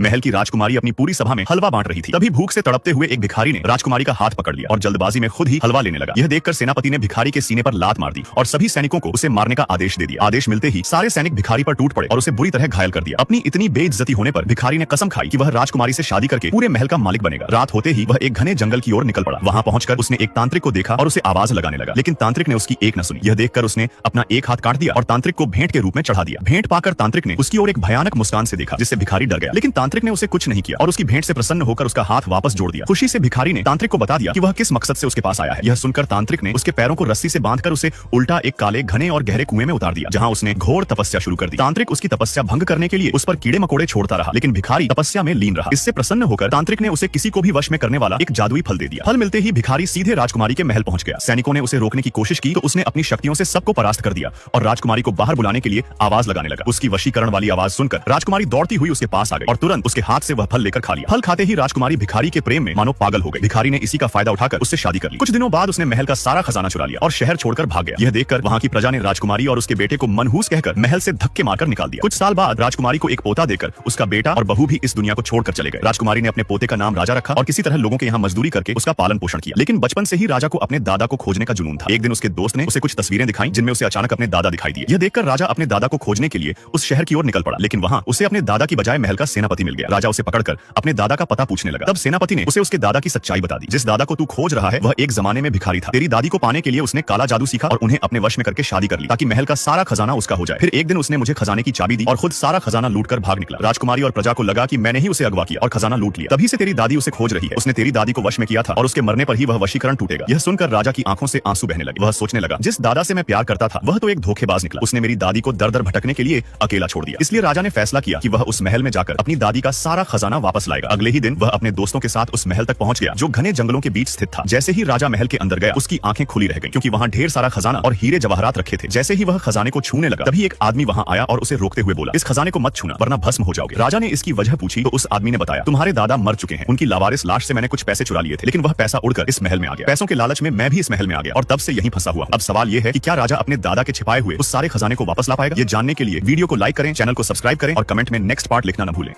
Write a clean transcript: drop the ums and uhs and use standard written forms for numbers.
महल की राजकुमारी अपनी पूरी सभा में हलवा बांट रही थी। तभी भूख से तड़पते हुए एक भिखारी ने राजकुमारी का हाथ पकड़ लिया और जल्दबाजी में खुद ही हलवा लेने लगा। यह देखकर सेनापति ने भिखारी के सीने पर लात मार दी और सभी सैनिकों को उसे मारने का आदेश दे दिया। आदेश मिलते ही सारे सैनिक भिखारी पर टूट पड़े और उसे बुरी तरह घायल कर दिया। अपनी इतनी बेइज्जती होने पर भिखारी ने कसम खाई कि वह राजकुमारी से शादी करके पूरे महल का मालिक बनेगा। रात होते ही वह एक घने जंगल की ओर निकल पड़ा। वहां पहुंचकर उसने एक तांत्रिक को देखा और उसे आवाज लगाने लगा, लेकिन तांत्रिक ने उसकी एक न सुनी। यह देखकर उसने अपना एक हाथ काट दिया और तांत्रिक को भेंट के रूप में चढ़ा दिया। भेंट पाकर तांत्रिक ने उसकी ओर एक भयानक मुस्कान से देखा, जिससे भिखारी डर गया, लेकिन तांत्रिक ने उसे कुछ नहीं किया और उसकी भेंट से प्रसन्न होकर उसका हाथ वापस जोड़ दिया। खुशी से भिखारी ने तांत्रिक को बता दिया कि वह किस मकसद से उसके पास आया है। यह सुनकर तांत्रिक ने उसके पैरों को रस्सी से बांधकर उसे उल्टा एक काले घने और गहरे कुएं में उतार दिया, जहां उसने घोर तपस्या शुरू कर दी। तांत्रिक उसकी तपस्या भंग करने के लिए उस पर कीड़े मकोड़े छोड़ता रहा, लेकिन भिखारी तपस्या में लीन रहा। इससे प्रसन्न होकर तांत्रिक ने उसे किसी को भी वश में करने वाला एक जादुई फल दे दिया। फल मिलते ही भिखारी सीधे राजकुमारी के महल पहुंच गया। सैनिकों ने उसे रोकने की कोशिश की तो उसने अपनी शक्तियों से सबको परास्त कर दिया और राजकुमारी को बाहर बुलाने के लिए आवाज लगाने लगा। उसकी वशीकरण वाली आवाज सुनकर राजकुमारी दौड़ती हुई उसके पास आ गई और तुरंत उसके हाथ से वह फल लेकर खा लिया। फल खाते ही राजकुमारी भिखारी के प्रेम में मानो पागल हो गई। भिखारी ने इसी का फायदा उठाकर उससे शादी कर ली। कुछ दिनों बाद उसने महल का सारा खजाना चुरा लिया और शहर छोड़कर भाग गया। यह देखकर वहां की प्रजा ने राजकुमारी और उसके बेटे को मनहूस कहकर महल से धक्के मारकर निकाल दिया। कुछ साल बाद राजकुमारी को एक पोता देकर उसका बेटा और बहू भी इस दुनिया को छोड़कर चले गए। राजकुमारी ने अपने पोते का नाम राजा रखा और किसी तरह लोगों के यहाँ मजदूरी करके उसका पालन पोषण किया। लेकिन बचपन से ही राजा को अपने दादा को खोजने का जुनून था। एक दिन उसके दोस्त ने उसे कुछ तस्वीरें दिखाई, जिनमें उसे अचानक अपने दादा दिखाई दिए। यह देखकर राजा अपने दादा को खोजने के लिए उस शहर की ओर निकल पड़ा, लेकिन वहां उसे अपने दादा की बजाय महल का सेनापति मिल गया। राजा उसे पकड़कर अपने दादा का पता पूछने लगा। तब सेनापति ने उसे उसके दादा की सच्चाई बता दी। जिस दादा को तू खोज रहा है वह एक जमाने में भिखारी था। तेरी दादी को पाने के लिए उसने काला जादू सीखा और उन्हें अपने वश में करके शादी कर ली, ताकि महल का सारा खजाना उसका हो जाए। फिर एक दिन उसने मुझे खजाने की चाबी दी और खुद सारा खजाना लूटकर भाग निकला। राजकुमारी और प्रजा को लगा कि मैंने ही उसे अगवा किया और खजाना लूट लिया। तभी से तेरी दादी उसे खोज रही है। उसने तेरी दादी को वश में किया था और उसके मरने पर ही वह वशीकरण टूटेगा। यह सुनकर राजा की आंखों से आंसू बहने लगे। वह सोचने लगा, जिस दादा से मैं प्यार करता था वह तो एक धोखेबाज निकला। उसने मेरी दादी को दर दर भटकने के लिए अकेला छोड़ दिया। इसलिए राजा ने फैसला किया कि वह उस महल में जाकर अपनी दादी का सारा खजाना वापस लाएगा। अगले ही दिन वह अपने दोस्तों के साथ उस महल तक पहुंच गया, जो घने जंगलों के बीच स्थित था। जैसे ही राजा महल के अंदर गया, उसकी आंखें खुली रह गईं, क्योंकि वहां ढेर सारा खजाना और हीरे जवाहरात रखे थे। जैसे ही वह खजाने को छूने लगा, तभी एक आदमी वहां आया और उसे रोकते हुए बोला, इस खजाने को मत छूना वरना भस्म हो जाओगे। राजा ने इसकी वजह पूछी तो उस आदमी ने बताया, तुम्हारे दादा मर चुके हैं, उनकी लावारिस लाश से मैंने कुछ पैसे चुरा लिए थे, लेकिन वह पैसा उड़कर इस महल में आ गया। पैसों के लालच में मैं भी इस महल में आ गया और तब से यहीं फंसा हुआ हूं। अब सवाल यह है कि क्या राजा अपने दादा के छिपाए हुए उस सारे खजाने को वापस ला पाएगा? ये जानने के लिए वीडियो को लाइक करें, चैनल को सब्सक्राइब करें और कमेंट में नेक्स्ट पार्ट लिखना न भूलें।